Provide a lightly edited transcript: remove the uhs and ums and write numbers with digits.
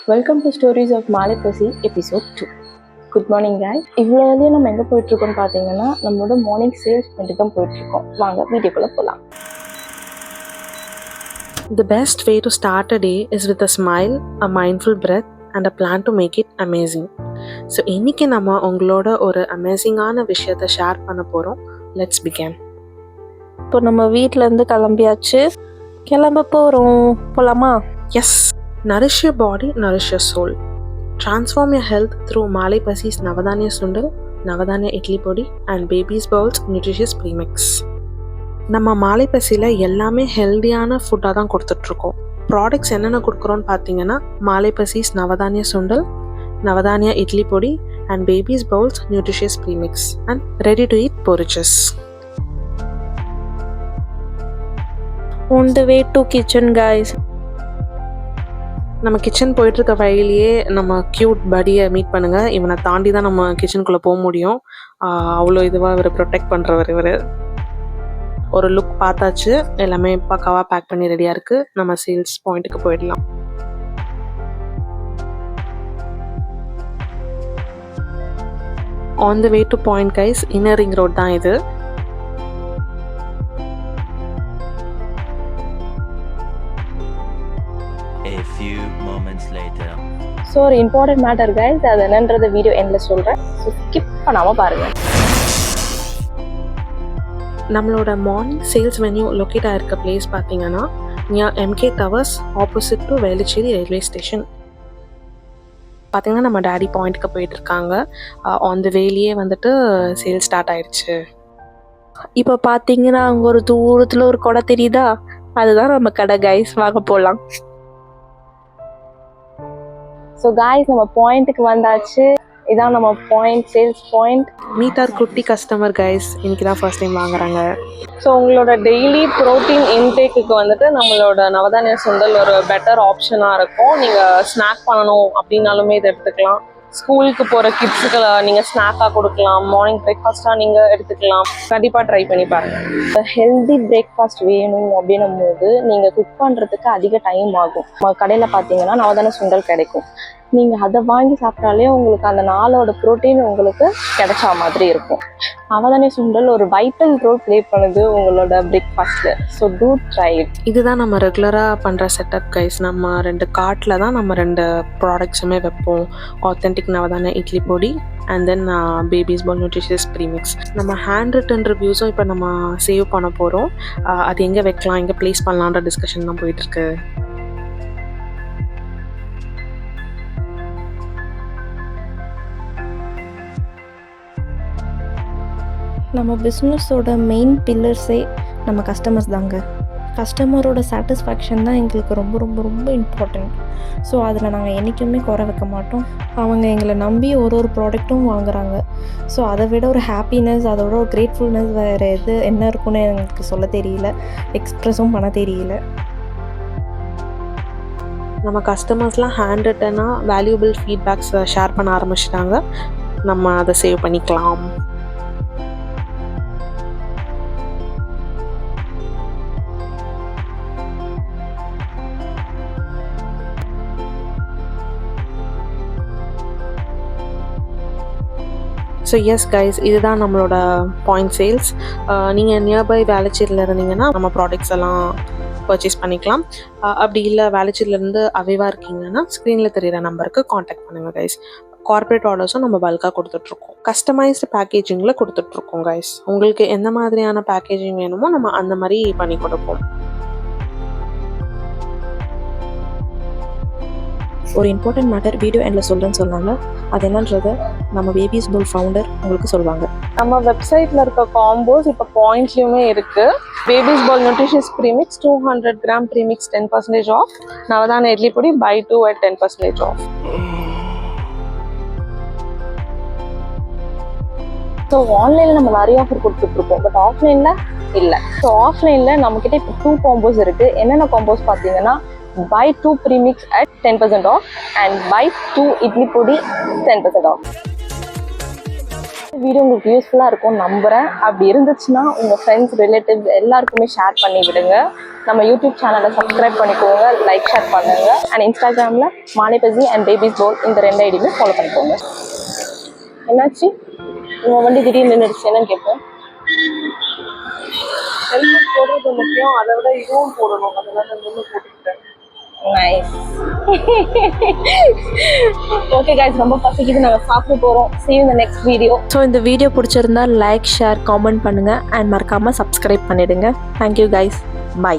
Welcome to stories of மாலைப்பசி episode 2. Good morning guys. இவ்வளோ வரையும் நம்ம எங்கே போயிட்டுருக்கோம்னு பார்த்தீங்கன்னா நம்மளோட மார்னிங் சேல்ஸ் பண்ணிட்டு தான் போயிட்டுருக்கோம். வாங்க வீடியோக்குள்ளே போகலாம். The best way to start a day is with a smile, a mindful breath and a plan to make it amazing. So இன்றைக்கி நம்ம உங்களோட ஒரு அமேசிங்கான விஷயத்தை ஷேர் பண்ண போகிறோம். Let's begin. இப்போ நம்ம வீட்டிலேருந்து கிளம்பியாச்சு, கிளம்ப போகிறோம். போகலாமா? S. Nourish your body, nourish your soul. Transform your health through Malaipasi's Navadanya Sundal, Navadanya Idli Podi and Baby's Bowls Nutritious Premix. நம்ம மாலைப்பசியில் எல்லாமே ஹெல்தியான ஃபுட்டாக தான் கொடுத்துட்ருக்கோம். ப்ராடக்ட்ஸ் என்னென்ன கொடுக்குறோன்னு பார்த்தீங்கன்னா மாலைப்பசிஸ் நவதானிய சுண்டல், நவதானியா இட்லி பொடி and babies bowls nutritious premix and ready to eat porridges. On the way to kitchen guys. நம்ம கிச்சன் போயிட்டுருக்க வழியிலேயே நம்ம க்யூட் படியை மீட் பண்ணுங்கள். இவனை தாண்டி தான் நம்ம கிச்சனுக்குள்ளே போக முடியும். அவ்வளோ இதுவாக இவர் ப்ரொடெக்ட் பண்ணுறவர். இவர் ஒரு லுக் பார்த்தாச்சு, எல்லாமே பக்காவாக பேக் பண்ணி ரெடியாக இருக்குது. நம்ம சேல்ஸ் பாயிண்ட்டுக்கு போயிடலாம். On the way to point guys, inner ring road தான் இது. A few moments later. So ஒரு இம்பார்ட்டன்ட் மேட்டர் கைஸ், அது என்னன்றத வீடியோ எண்டில் சொல்கிறேன். ஸோ ஸ்கிப் பண்ணாமல் பாருங்கள். நம்மளோட மார்னிங் சேல்ஸ் வென்யூ லொக்கேட் ஆகிருக்க பிளேஸ் பார்த்தீங்கன்னா near MK towers opposite to Velachery railway station. பார்த்தீங்கன்னா நம்ம டேடி பாயிண்ட்டுக்கு போயிட்டுருக்காங்க. ஆன் த வேலியே வந்துட்டு சேல்ஸ் ஸ்டார்ட் ஆயிடுச்சு. இப்போ பார்த்தீங்கன்னா அங்கே ஒரு தூரத்தில் ஒரு கொடை தெரியுதா? அதுதான் நம்ம கடை கைஸ். வாங்க போகலாம். ஸோ காய்ஸ் நம்ம பாயிண்ட்டுக்கு வந்தாச்சு. இதான் நம்ம point, sales point. Meet our குட்டி கஸ்டமர் கைஸ், இன்னைக்கு தான் ஃபர்ஸ்ட் டைம் வாங்குறாங்க. ஸோ உங்களோட டெய்லி ப்ரோட்டீன் இன்டேக்குக்கு வந்துட்டு நம்மளோட நவதானிய சுண்டல் ஒரு பெட்டர் ஆப்ஷனாக இருக்கும். நீங்கள் ஸ்நாக் பண்ணணும் அப்படின்னாலுமே இதை எடுத்துக்கலாம். ஸ்கூலுக்கு போகிற கிட்ஸுக்கு நீங்கள் ஸ்நாக்காக கொடுக்கலாம். மார்னிங் பிரேக்ஃபாஸ்ட்டாக நீங்கள் எடுத்துக்கலாம். கண்டிப்பாக ட்ரை பண்ணி பாருங்கள். ஹெல்தி பிரேக்ஃபாஸ்ட் வேணும் அப்படின்னும் போது நீங்கள் குக் பண்ணுறதுக்கு அதிக டைம் ஆகும். நம்ம கடையில் பார்த்தீங்கன்னா நவதானிய சுண்டல் கிடைக்கும். நீங்கள் அதை வாங்கி சாப்பிட்டாலே உங்களுக்கு அந்த நாளோட ப்ரோட்டீன் உங்களுக்கு கிடைச்சா மாதிரி இருக்கும். நவதானிய சுண்டல் ஒரு வைட்டல் ரோல் ப்ளே பண்ணுது உங்களோட பிரேக்ஃபாஸ்ட்டில். So do try it. இதுதான் நம்ம ரெகுலராக பண்ணுற செட்டப் கைஸ். நம்ம 2 கார்ட்டில் தான் நம்ம 2 ப்ராடக்ட்ஸுமே வைப்போம். ஆத்தென்டிக் நவதானிய இட்லி பொடி and then babies bowl nutritious premix. நம்ம ஹேண்ட் ரிட்டன் ரிவ்யூஸும் இப்போ நம்ம சேவ் பண்ண போகிறோம். அது எங்கே வைக்கலாம், எங்கே ப்ளேஸ் பண்ணலான்ற டிஸ்கஷன் தான் போயிட்டுருக்கு. நம்ம பிஸ்னஸோட மெயின் பில்லர்ஸே நம்ம கஸ்டமர்ஸ் தாங்க. கஸ்டமரோட சாட்டிஸ்ஃபேக்ஷன் தான் எங்களுக்கு ரொம்ப ரொம்ப ரொம்ப இம்பார்ட்டண்ட். ஸோ அதில் நாங்கள் என்றைக்குமே குறை வைக்க மாட்டோம். அவங்க எங்களை நம்பி ஒரு ப்ராடக்ட்டும் வாங்குகிறாங்க. ஸோ அதை விட ஒரு ஹாப்பினஸ், அதோட ஒரு கிரேட்ஃபுல்னஸ் வேறு என்ன இருக்குன்னு எனக்கு சொல்ல தெரியல, எக்ஸ்ப்ரெஸும் பண்ண தெரியல. நம்ம கஸ்டமர்ஸ்லாம் ஹேண்ட் ரிட்டனாக வேல்யூபிள் ஃபீட்பேக்ஸ் ஷேர் பண்ண ஆரம்பிச்சிட்டாங்க. நம்ம அதை சேவ் பண்ணிக்கலாம். ஸோ எஸ் கைஸ், இதுதான் நம்மளோட பாயிண்ட் சேல்ஸ். நீங்கள் நியர்பை வேளச்சேரியில் இருந்தீங்கன்னா நம்ம ப்ராடக்ட்ஸ் எல்லாம் பர்ச்சேஸ் பண்ணிக்கலாம். அப்படி இல்லை வேளச்சேரியிலேருந்து அவைவாக இருக்கீங்கன்னா ஸ்க்ரீனில் தெரிகிற நம்பருக்கு காண்டாக்ட் பண்ணுங்கள் கைஸ். கார்பரேட் ஆர்டர்ஸும் நம்ம பல்காக கொடுத்துட்ருக்கோம். கஸ்டமைஸ்டு பேக்கேஜிங்கில் கொடுத்துட்ருக்கோம் கைஸ். உங்களுக்கு எந்த மாதிரியான பேக்கேஜிங் வேணுமோ நம்ம அந்த மாதிரி பண்ணி கொடுப்போம். ஒரு இம்பார்ட்டன்ட் மேட்டர் வீடியோ எண்டில் சொல்கிறேன்னு சொன்னாங்க. அது என்னன்றது நம்ம பேபிஸ் பவுல் ஃபவுண்டர் உங்களுக்கு சொல்லுவாங்க. நம்ம வெப்சைட்டில் இருக்க காம்போஸ் இப்போ பாயிண்ட்லேயுமே இருக்குது. Babies bowl nutritious premix 200 gram premix 10% off. நவதானிய இட்லி பொடி buy 2 at 10% ஆஃப். ஸோ ஆன்லைனில் நம்ம நிறைய ஆஃபர் கொடுத்துட்ருக்கோம், பட் ஆஃப்லைனில் இல்லை. ஸோ ஆஃப்லைனில் நம்மக்கிட்ட இப்போ 2 காம்போஸ் இருக்குது. என்னென்ன காம்போஸ் பார்த்தீங்கன்னா buy 2 premix at 10% off and buy 2 idli podi 10% off. Video உங்களுக்கு யூஸ்ஃபுல்லாக இருக்கும்னு நம்புகிறேன். அப்படி இருந்துச்சுன்னா உங்கள் ஃப்ரெண்ட்ஸ் ரிலேட்டிவ்ஸ் எல்லாருக்குமே ஷேர் பண்ணி விடுங்க. நம்ம யூடியூப் சேனலை சப்ஸ்கிரைப் பண்ணிக்கோங்க, லைக் ஷேர் பண்ணுங்க. அண்ட் இன்ஸ்டாகிராமில் மாலைபசி அண்ட் பேபிஸ் போல் இந்த 2 ஐடியுமே ஃபாலோ பண்ணிக்கோங்க. என்னாச்சு உங்கள் வண்டி திடீர்னு நின்றுடுச்சு, என்னன்னு கேட்பேன். ஹெல்மெட் போடுறது முக்கியம், அதை விட இதுவும் போடணும், அதெல்லாம் நான் போட்டுக்கிட்டேன். நைஸ். ஓகே கைஸ், ரொம்ப பசிக்குது, நாங்கள் சாப்பிட போகிறோம். See you in the next video. So இந்த வீடியோ பிடிச்சிருந்தா லைக் ஷேர் காமெண்ட் பண்ணுங்கள் அண்ட் மறக்காமல் சப்ஸ்கிரைப் பண்ணிடுங்க. Thank you guys, by.